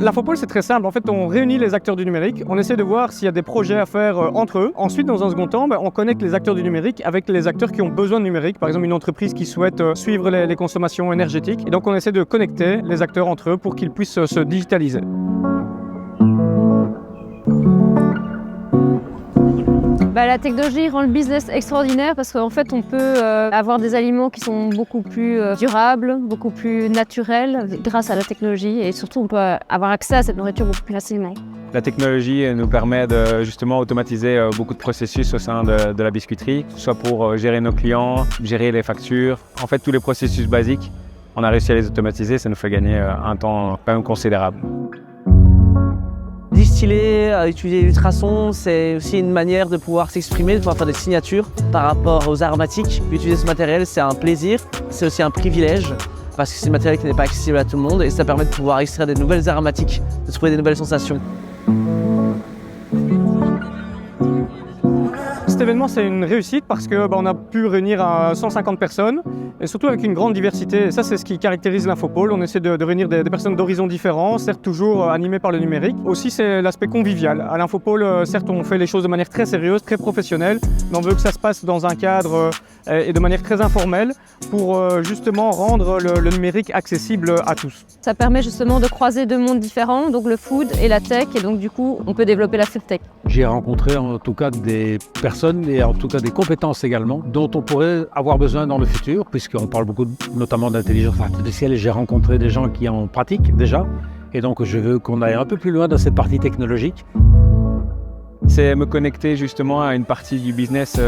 L'infopole, c'est très simple. En fait, on réunit les acteurs du numérique, on essaie de voir s'il y a des projets à faire entre eux. Ensuite, dans un second temps, on connecte les acteurs du numérique avec les acteurs qui ont besoin de numérique. Par exemple, une entreprise qui souhaite suivre les consommations énergétiques. Et donc, on essaie de connecter les acteurs entre eux pour qu'ils puissent se digitaliser. La technologie rend le business extraordinaire parce qu'en fait, on peut avoir des aliments qui sont beaucoup plus durables, beaucoup plus naturels grâce à la technologie et surtout, on peut avoir accès à cette nourriture beaucoup plus facilement. La technologie nous permet de justement automatiser beaucoup de processus au sein de la biscuiterie, soit pour gérer nos clients, gérer les factures. En fait, tous les processus basiques, on a réussi à les automatiser, ça nous fait gagner un temps quand même considérable. Distiller, utiliser l'ultrason, c'est aussi une manière de pouvoir s'exprimer, de pouvoir faire des signatures par rapport aux aromatiques. Utiliser ce matériel, c'est un plaisir, c'est aussi un privilège parce que c'est un matériel qui n'est pas accessible à tout le monde et ça permet de pouvoir extraire des nouvelles aromatiques, de trouver des nouvelles sensations. Cet événement, c'est une réussite parce qu'on a pu réunir 150 personnes et surtout avec une grande diversité. Et ça, c'est ce qui caractérise l'Infopole. On essaie de réunir des personnes d'horizons différents, certes toujours animées par le numérique. Aussi, c'est l'aspect convivial. À l'Infopole, certes, on fait les choses de manière très sérieuse, très professionnelle, mais on veut que ça se passe dans un cadre et de manière très informelle pour justement rendre le numérique accessible à tous. Ça permet justement de croiser deux mondes différents, donc le food et la tech, et donc du coup, on peut développer la food tech. J'ai rencontré en tout cas des personnes et en tout cas des compétences également dont on pourrait avoir besoin dans le futur, puisqu'on parle beaucoup notamment d'intelligence artificielle et j'ai rencontré des gens qui en pratiquent déjà. Et donc je veux qu'on aille un peu plus loin dans cette partie technologique. C'est me connecter justement à une partie du business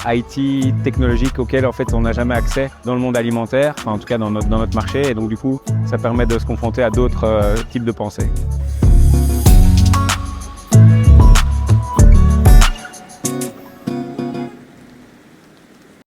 IT technologique auquel en fait on n'a jamais accès dans le monde alimentaire, enfin en tout cas dans notre marché, et donc du coup ça permet de se confronter à d'autres types de pensées.